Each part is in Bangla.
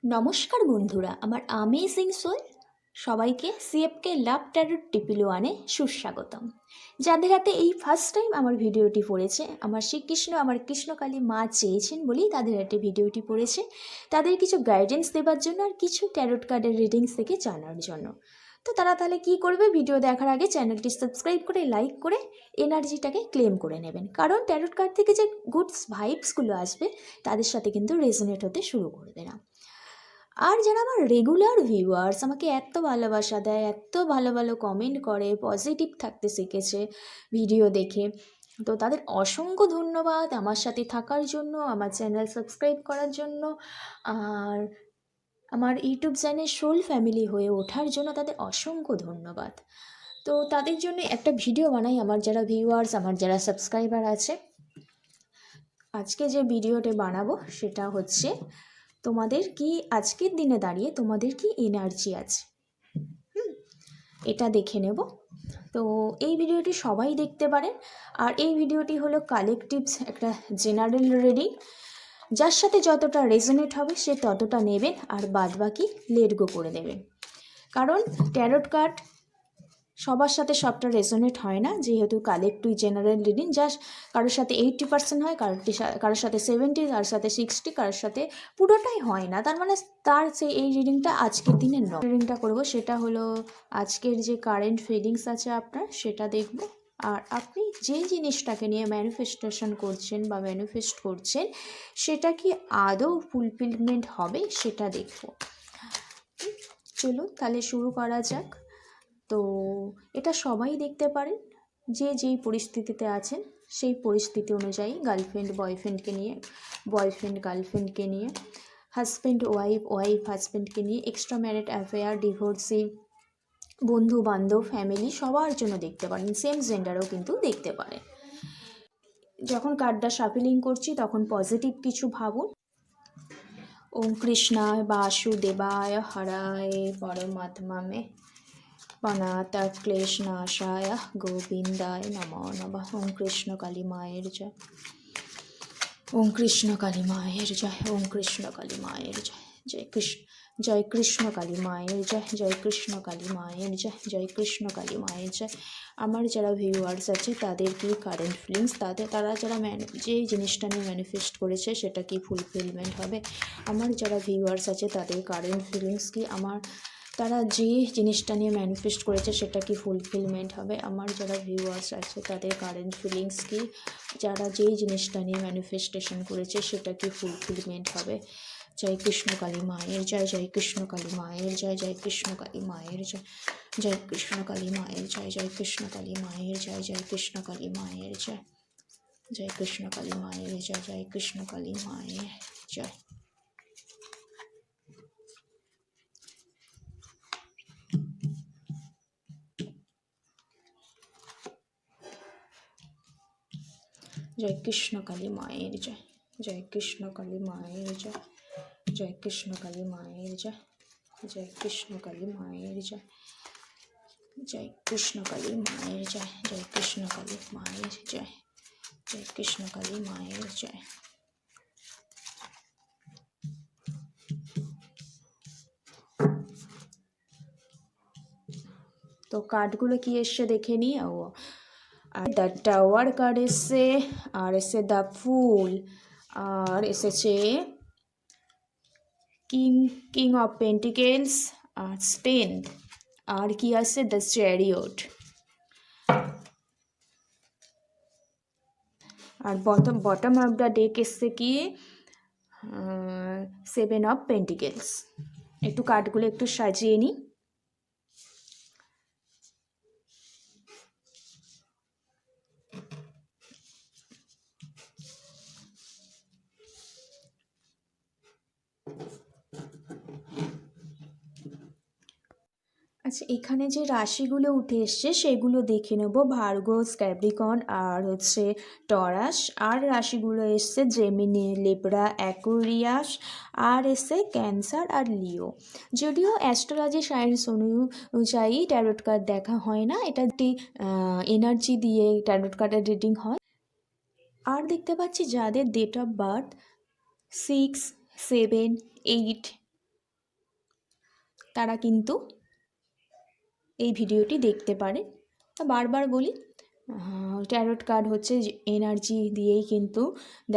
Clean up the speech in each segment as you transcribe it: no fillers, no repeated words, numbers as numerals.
নমস্কার বন্ধুরা, আমার আমেজিং সোল সবাইকে সিএফকে লাভ ট্যারোট টিপিলো ওয়ানে সুস্বাগতম। যাদের হাতে এই ফার্স্ট টাইম আমার ভিডিওটি পড়েছে, আমার শ্রীকৃষ্ণ আমার কৃষ্ণকালী মা চেয়েছেন বলেই তাদের হাতে ভিডিওটি পড়েছে, তাদের কিছু গাইডেন্স দেওয়ার জন্য আর কিছু ট্যারোট কার্ডের রিডিংস থেকে জানার জন্য। তো তারা তাহলে কী করবে, ভিডিও দেখার আগে চ্যানেলটি সাবস্ক্রাইব করে লাইক করে এনার্জিটাকে ক্লেম করে নেবেন, কারণ ট্যারোট কার্ড থেকে যে গুড ভাইবসগুলো আসবে তাদের সাথে কিন্তু রেজোনেট হতে শুরু করবে না। আর যারা আমার রেগুলার ভিউয়ার্স, আমাকে এত ভালোবাসা দেয়, এত ভালো ভালো কমেন্ট করে, পজিটিভ থাকতে শিখেছে ভিডিও দেখে, তো তাদের অসংখ্য ধন্যবাদ আমার সাথে থাকার জন্য, আমার চ্যানেল সাবস্ক্রাইব করার জন্য, আর আমার ইউটিউব চ্যানেল সোল ফ্যামিলি হয়ে ওঠার জন্য তাদের অসংখ্য ধন্যবাদ। তো তাদের জন্য একটা ভিডিও বানাই, আমার যারা ভিউয়ার্স, আমার যারা সাবস্ক্রাইবার আছে। আজকে যে ভিডিওটা বানাবো সেটা হচ্ছে তোমাদের কি আজকের দিনে দাঁড়িয়ে তোমাদের কি এনার্জি আছে, এটা দেখে নেব। তো এই ভিডিওটি সবাই দেখতে পারেন, আর এই ভিডিওটি হলো কালেকটিভস একটা জেনারেল রিডিং, যার সাথে যতটা রেজোনেট হবে সে ততটা নেবেন, আর বাদ বাকি লেট গো করে দেবেন। কারণ ট্যারোট কার্ড সবার সাথে সবটা রেজোনেট হয় না, যেহেতু কালেক্টিভ জেনারেল রিডিং, জাস্ট কারোর সাথে 80% হয়, কারোর সাথে 70, কারোর সাথে 60, কারোর সাথে পুরোটাই হয় না। তার মানে তার এই রিডিংটা আজকের দিনের নয়। রিডিংটা করব সেটা হলো আজকের যে কারেন্ট ফিলিংস আছে আপনার, সেটা দেখব। আর আপনি যে জিনিসটাকে নিয়ে ম্যানিফেস্টেশন করছেন বা ম্যানিফেস্ট করছেন সেটা কি আদৌ ফুলফিলমেন্ট হবে সেটা দেখব। চলুন তাহলে শুরু করা যাক। তো এটা সবাই দেখতে পারেন, যে যেই পরিস্থিতিতে আছেন সেই পরিস্থিতি অনুযায়ী, গার্লফ্রেন্ড বয়ফ্রেন্ডকে নিয়ে, বয়ফ্রেন্ড গার্লফ্রেন্ডকে নিয়ে, হাজব্যান্ড ওয়াইফ, ওয়াইফ হাজব্যান্ডকে নিয়ে, এক্সট্রা ম্যারিড অ্যাফেয়ার, ডিভোর্সি, বন্ধু বান্ধব, ফ্যামিলি, সবার জন্য দেখতে পারেন। সেম জেন্ডারও কিন্তু দেখতে পারেন। যখন কার্ডটা শাফলিং করছি তখন পজিটিভ কিছু ভাবুন। ওম কৃষ্ণায় বাসুদেবায় হরায় পরমাত্মা অনাথা ক্লেশনাশায় গোবিন্দায় নমো নমঃ। ওম কৃষ্ণ কালী মায়ের জয়, ওম কৃষ্ণ কালী মায়ের জয়, ওম কৃষ্ণ কালী মায়ের জয়। জয় কৃষ্ণ, জয় কৃষ্ণ কালী মায়ের জয়, জয় কৃষ্ণ কালী মায়ের জয়, জয় কৃষ্ণ কালী মায়ের জয়। আমার যারা ভিউয়ার্স আছে তাদের কি কারেন্ট ফিলিংস, তারা যারা যে জিনিসটা নিয়ে ম্যানিফেস্ট করেছে সেটা কি ফুলফিলমেন্ট হবে। আমার যারা ভিউয়ার্স আছে তাদের কারেন্ট ফিলিংস কি, তারা যে জিনিসটা নিয়ে ম্যানিফেস্ট করেছে সেটা কি ফুলফিলমেন্ট হবে। আমার যারা ভিউয়ার্স আছে তাদের কারেন্ট ফিলিংস কি, যারা যেই জিনিসটা নিয়ে ম্যানিফেস্টেশন করেছে সেটা কি ফুলফিলমেন্ট হবে। জয় কৃষ্ণ কালী মায়ের জয়, জয় কৃষ্ণ কালী মায়ের জয়, জয় কৃষ্ণ কালী মায়ের জয়, জয় কৃষ্ণ কালী মায়ের জয়, জয় কৃষ্ণ কালী মায়ের জয়, জয় কৃষ্ণ কালী মায়ের জয়, জয় কৃষ্ণ কালী মায়ের জয়, জয় কৃষ্ণ কালী মায়ের জয়। জয় কৃষ্ণ কালী মায়ের জয়, জয় কৃষ্ণ কালী মায়ের জয়, জয় কৃষ্ণ কালী মায়ের জয়, জয় কৃষ্ণ কালী মায়ের জয়, জয় কৃষ্ণ কালী মায়ের জয়, জয় কৃষ্ণ কালী মায়ের জয়, জয় কৃষ্ণ কালী মায়ের জয়। তো কার্ডগুলো কি এসছে দেখে নিই। আর দ্য টাওয়ার কার্ড এসছে, আর এসছে দ্য ফুল, আর এসেছে কিং অফ পেন্টিকেলস, আর স্ট্রেংথ, আর কি আছে দ্য চ্যারিয়ট, আর বটম অফ দ্য ডেক এসছে কি সেভেন অফ পেন্টিকেলস। একটু কার্ডগুলো একটু সাজিয়ে নিই। আচ্ছা, এখানে যে রাশিগুলো উঠে এসছে সেগুলো দেখে নেব। ভার্গস, ক্যাপ্রিকন, আর হচ্ছে টরাস। আর রাশিগুলো এসছে জেমিনি, লিব্রা, অ্যাকুয়ারিয়াস, আর এসছে ক্যান্সার আর লিও। যদিও অ্যাস্ট্রোলজি সায়েন্স অনুযায়ী ট্যারোট কার্ড দেখা হয় না, এটা একটি এনার্জি দিয়ে ট্যারোট কার্ডের রিডিং হয়। আর দেখতে পাচ্ছি যাদের ডেট অফ বার্থ 6, 7, 8 তারা কিন্তু এই ভিডিওটি দেখতে পারে। বারবার বলি, ট্যারোট কার্ড হচ্ছে এনার্জি দিয়েই কিন্তু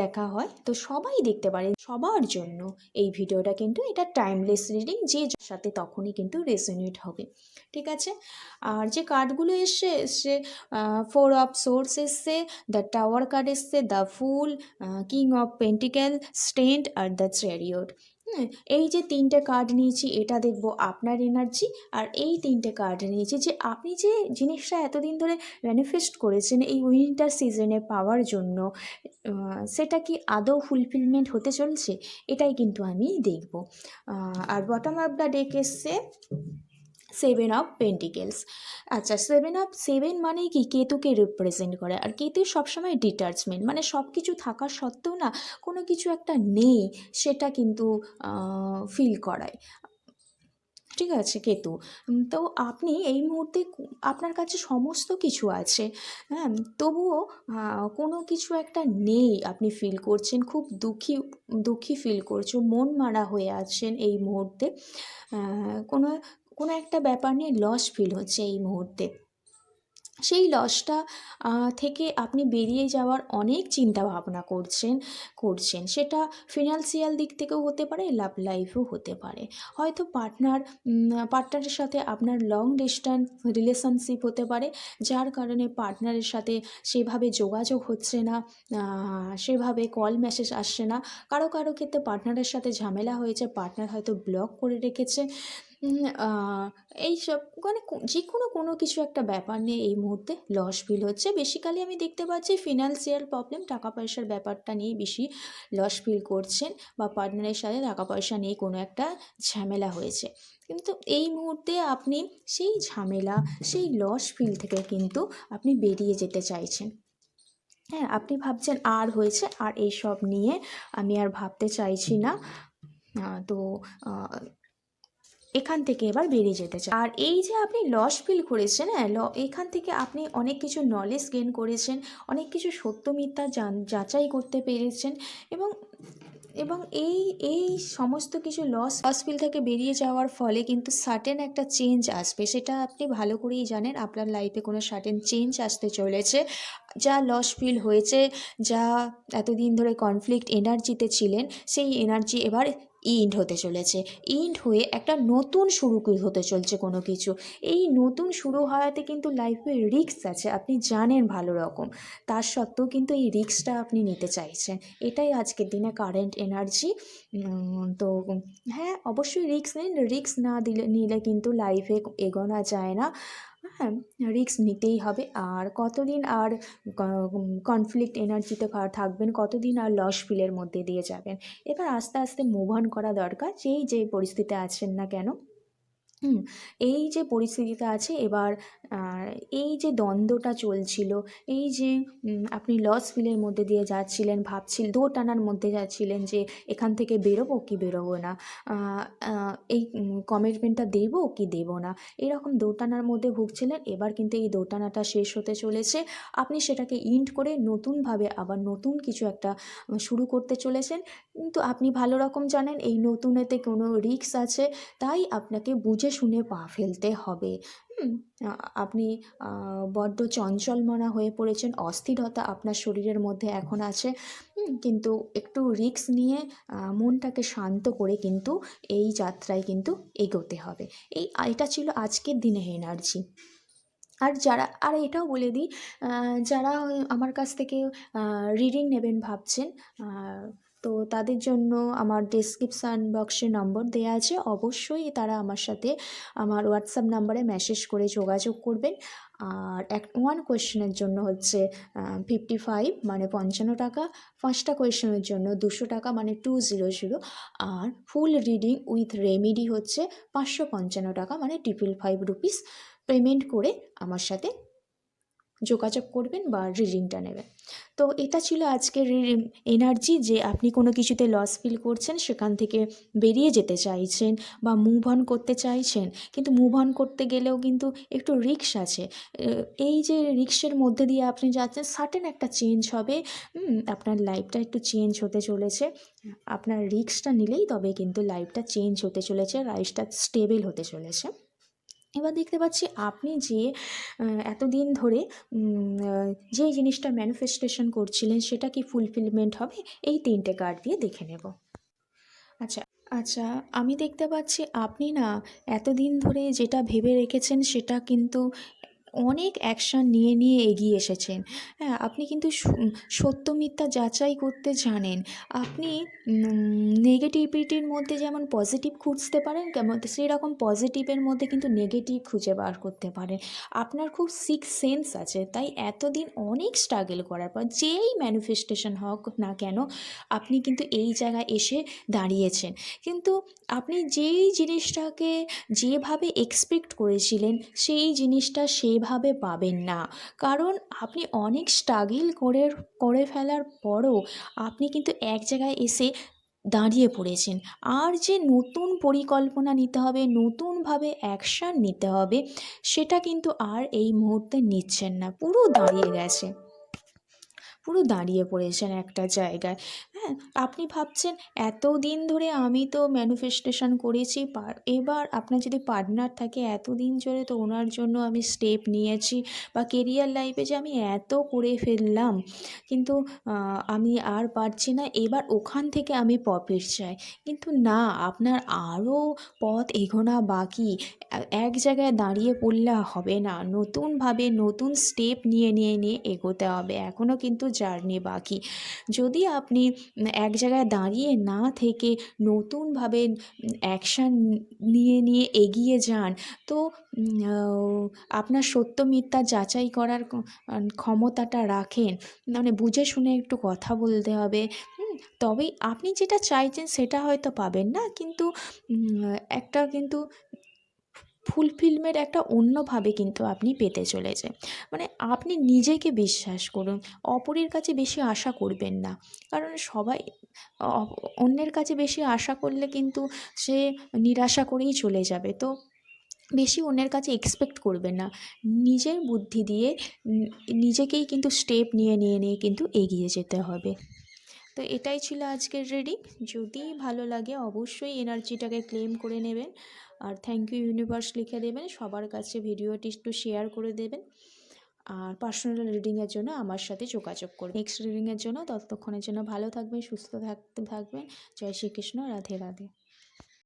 দেখা হয়, তো সবাই দেখতে পারে, সবার জন্য এই ভিডিওটা কিন্তু এটা টাইমলেস রিডিং, যে যার সাথে তখনই কিন্তু রেজোনেট হবে, ঠিক আছে। আর যে কার্ডগুলো এসছে 4 অফ সোর্স এসছে, দ্য টাওয়ার কার্ড এসছে, the full, king of pentacle, strength are the chariot. এই যে 3টে কার্ড নিয়েছি এটা দেখবো আপনার এনার্জি, আর এই 3টে কার্ড নিয়েছি যে আপনি যে জিনিসটা এতদিন ধরে ম্যানিফেস্ট করেছেন এই উইন্টার সিজনে পাওয়ার জন্য, সেটা কি আদৌ ফুলফিলমেন্ট হতে চলছে, এটাই কিন্তু আমি দেখব। আর বটম অফ দ্য ডেক এসছে 7 অফ পেন্টিকেলস। আচ্ছা, 7 মানেই কি কেতুকে রিপ্রেজেন্ট করে, আর কেতু সবসময় ডিটাচমেন্ট, মানে সব কিছু থাকা সত্ত্বেও না কোনো কিছু একটা নেই সেটা কিন্তু ফিল করায়, ঠিক আছে কেতু। তো আপনি এই মুহূর্তে আপনার কাছে সমস্ত কিছু আছে, হ্যাঁ, তবুও কোনো কিছু একটা নেই, আপনি ফিল করছেন, খুব দুঃখী ফিল করছো, মন মারা হয়ে আছেন এই মুহূর্তে, কোনো কোনো একটা ব্যাপার নিয়ে লস ফিল হচ্ছে এই মুহূর্তে। সেই লসটা থেকে আপনি বেরিয়ে যাওয়ার অনেক চিন্তা ভাবনা করছেন, সেটা ফিনান্সিয়াল দিক থেকেও হতে পারে, লাভ লাইফও হতে পারে, হয়তো পার্টনারের সাথে আপনার লং ডিস্টেন্স রিলেশনশিপ হতে পারে, যার কারণে পার্টনারের সাথে সেভাবে যোগাযোগ হচ্ছে না, সেভাবে কল মেসেজ আসছে না, কারো ক্ষেত্রে পার্টনারের সাথে ঝামেলা হয়েছে, পার্টনার হয়তো ব্লক করে রেখেছে, এইসব মানে যে কোনো কিছু একটা ব্যাপার নিয়ে এই মুহূর্তে লস ফিল হচ্ছে। বেসিক্যালি আমি দেখতে পাচ্ছি ফিনান্সিয়াল প্রবলেম, টাকা পয়সার ব্যাপারটা নিয়েই বেশি লস ফিল করছেন, বা পার্টনারের সাথে টাকা পয়সা নিয়ে কোনো একটা ঝামেলা হয়েছে, কিন্তু এই মুহূর্তে আপনি সেই ঝামেলা, সেই লস ফিল থেকে কিন্তু আপনি বেরিয়ে যেতে চাইছেন। হ্যাঁ, আপনি ভাবছেন আর হয়েছে, আর এইসব নিয়ে আমি আর ভাবতে চাইছি না, তো এখান থেকে এবার বেরিয়ে যেতে চাই। আর এই যে আপনি লস ফিল করেছেন, হ্যাঁ, এখান থেকে আপনি অনেক কিছু নলেজ গেইন করেছেন, অনেক কিছু সত্য মিথ্যা যাচাই করতে পেরেছেন, এবং এবং এই সমস্ত কিছু লস ফিল থেকে বেরিয়ে যাওয়ার ফলে কিন্তু সার্টেন একটা চেঞ্জ আসবে, সেটা আপনি ভালো করেই জানেন, আপনার লাইফে কোনো সার্টেন চেঞ্জ আসতে চলেছে। যা লস ফিল হয়েছে, যা এতদিন ধরে কনফ্লিক্ট এনার্জিতে ছিলেন, সেই এনার্জি এবার ইন্ড হতে চলেছে, ইন্ড হয়ে একটা নতুন শুরু হতে চলছে কোনো কিছু। এই নতুন শুরু হওয়াতে কিন্তু লাইফে রিস্ক আছে, আপনি জানেন ভালো রকম, তার সত্ত্বেও কিন্তু এই রিস্কটা আপনি নিতে চাইছেন, এটাই আজকের দিনে কারেন্ট এনার্জি। তো হ্যাঁ, অবশ্যই রিস্ক নিন, রিস্ক না নিলে কিন্তু লাইফে এগোনো যায় না, হ্যাঁ, রিস্ক নিতেই হবে। আর কতদিন আর কনফ্লিক্ট এনার্জিতে থাকবেন, কতদিন আর লস ফিলের মধ্যে দিয়ে যাবেন, এবার আস্তে আস্তে মুভ অন করা দরকার, যে পরিস্থিতিতে আছেন না কেন। এই যে পরিস্থিতিতে আছে এবার, এই যে দ্বন্দ্বটা চলছিল, এই যে আপনি লস ফিলের মধ্যে দিয়ে যাচ্ছিলেন, দোটানার মধ্যে যাচ্ছিলেন যে এখান থেকে বেরোবো কি বেরোবো না, এই কমিটমেন্টটা দেবো কি দেবো না, এরকম দোটানার মধ্যে ভুগছিলেন, এবার কিন্তু এই দোটানাটা শেষ হতে চলেছে, আপনি সেটাকে ইন্ড করে নতুনভাবে আবার নতুন কিছু একটা শুরু করতে চলেছেন, কিন্তু আপনি ভালো রকম জানেন এই নতুনেতে কোনো রিস্ক আছে, তাই আপনাকে বুঝে শুনে পা ফেলতে হবে। আপনি বড্ড চঞ্চলমনা হয়ে পড়েছেন, অস্থিরতা আপনার শরীরের মধ্যে এখন আছে, কিন্তু একটু রিস্ক নিয়ে মনটাকে শান্ত করে কিন্তু এই যাত্রায় কিন্তু এগোতে হবে। এটা ছিল আজকের দিনের এনার্জি। আর এটাও বলে দিই, যারা আমার কাছ থেকে রিডিং নেবেন ভাবছেন, তো তাদের জন্য আমার ডেসক্রিপশান বক্সে নম্বর দেওয়া আছে, অবশ্যই তারা আমার সাথে আমার হোয়াটসঅ্যাপ নাম্বারে মেসেজ করে যোগাযোগ করবেন। আর ওয়ান কোয়েশ্চেনের জন্য হচ্ছে 55 মানে 55 টাকা, 5টা কোয়েশ্চেনের জন্য 200 টাকা মানে 200, আর ফুল রিডিং উইথ রেমেডি হচ্ছে 555 টাকা মানে 555 রুপিস পেমেন্ট করে আমার সাথে যোগাযোগ করবেন বা রিডিংটা নেবেন। তো এটা ছিল আজকের এনার্জি, যে আপনি কোনো কিছুতে লস ফিল করছেন, সেখান থেকে বেরিয়ে যেতে চাইছেন বা মুভ অন করতে চাইছেন, কিন্তু মুভ অন করতে গেলেও কিন্তু একটু রিস্ক আছে। এই যে রিস্কের মধ্যে দিয়ে আপনি যাচ্ছেন, সার্টেন একটা চেঞ্জ হবে। আপনার লাইফটা একটু চেঞ্জ হতে চলেছে। আপনার রিস্কটা নিলেই তবে কিন্তু লাইফটা চেঞ্জ হতে চলেছে, লাইফটা স্টেবল হতে চলেছে। এবার দেখতে পাচ্ছি আপনি যে এতদিন ধরে যে জিনিসটা ম্যানিফেস্টেশন করছিলেন, সেটা কি ফুলফিলমেন্ট হবে? এই 3টে কার্ড দিয়ে দেখে নেব। আচ্ছা, আচ্ছা, আমি দেখতে পাচ্ছি আপনি না এতদিন ধরে যেটা ভেবে রেখেছেন, সেটা কিন্তু অনেক অ্যাকশান নিয়ে নিয়ে এগিয়ে এসেছেন। হ্যাঁ, আপনি কিন্তু সত্য মিথ্যা যাচাই করতে জানেন। আপনি নেগেটিভিটির মধ্যে যেমন পজিটিভ খুঁজতে পারেন, কেমন সেরকম পজিটিভের মধ্যে কিন্তু নেগেটিভ খুঁজে বার করতে পারেন। আপনার খুব সিক্স সেন্স আছে, তাই এতদিন অনেক স্ট্রাগল করার পর যেই ম্যানিফেস্টেশন হোক না কেন, আপনি কিন্তু এই জায়গায় এসে দাঁড়িয়েছেন। কিন্তু আপনি যেই জিনিসটাকে যেভাবে এক্সপেক্ট করেছিলেন, সেই জিনিসটা সেভাবে পাবেন না। কারণ আপনি অনেক স্ট্রাগল করে ফেলার পরও আপনি কিন্তু এক জায়গায় এসে দাঁড়িয়ে পড়েছেন। আর যে নতুন পরিকল্পনা নিতে হবে, নতুনভাবে অ্যাকশান নিতে হবে, সেটা কিন্তু আর এই মুহূর্তে নিচ্ছেন না। পুরো দাঁড়িয়ে গেছে, পুরো দাঁড়িয়ে পড়েছেন একটা জায়গায়। হ্যাঁ, আপনি ভাবছেন এতদিন ধরে আমি তো ম্যানিফেস্টেশন করেছি, এবার আপনার যদি পার্টনার থাকে এতদিন ধরে, তো ওনার জন্য আমি স্টেপ নিয়েছি, বা কেরিয়ার লাইফে যে আমি এত করে ফেললাম, কিন্তু আমি আর পারছি না, এবার ওখান থেকে আমি প্রফিট চাই। কিন্তু না, আপনার আরও পথ এগোনো বাকি। এক জায়গায় দাঁড়িয়ে পড়লে হবে না, নতুনভাবে নতুন স্টেপ নিয়ে নিয়ে নিয়ে এগোতে হবে। এখনও কিন্তু জার্নি বাকি। যদি আপনি এক জায়গায় দাঁড়িয়ে না থেকে নতুনভাবে অ্যাকশান নিয়ে নিয়ে এগিয়ে যান, তো আপনার সত্য মিথ্যা যাচাই করার ক্ষমতাটা রাখেন, মানে বুঝে শুনে একটু কথা বলতে হবে। তবেই আপনি যেটা চাইছেন সেটা হয়তো পাবেন না, কিন্তু একটা কিন্তু ফুলফিলমেন্ট একটা অন্যভাবে কিন্তু আপনি পেতে চলেছে। মানে আপনি নিজেকে বিশ্বাস করুন, অপরের কাছে বেশি আশা করবেন না। কারণ সবাই অন্যের কাছে বেশি আশা করলে কিন্তু সে নিরাশা করেই চলে যাবে। তো বেশি অন্যের কাছে এক্সপেক্ট করবেন না। নিজের বুদ্ধি দিয়ে নিজেকেই কিন্তু স্টেপ নিয়ে নিয়ে নিয়ে কিন্তু এগিয়ে যেতে হবে। তো এটাই ছিল আজকের রিডিং। যদি ভালো লাগে অবশ্যই এনার্জিটাকে ক্লেম করে নেবেন, আর থ্যাংক ইউ ইউনিভার্স লিখে দেবেন। সবার কাছে ভিডিওটি একটু শেয়ার করে দেবেন, আর পার্সোনাল রিডিংয়ের জন্য আমার সাথে যোগাযোগ করবেন। নেক্সট রিডিংয়ের জন্য, ততক্ষণের জন্য ভালো থাকবেন, সুস্থ থাকবেন। জয় শ্রীকৃষ্ণ, রাধে রাধে।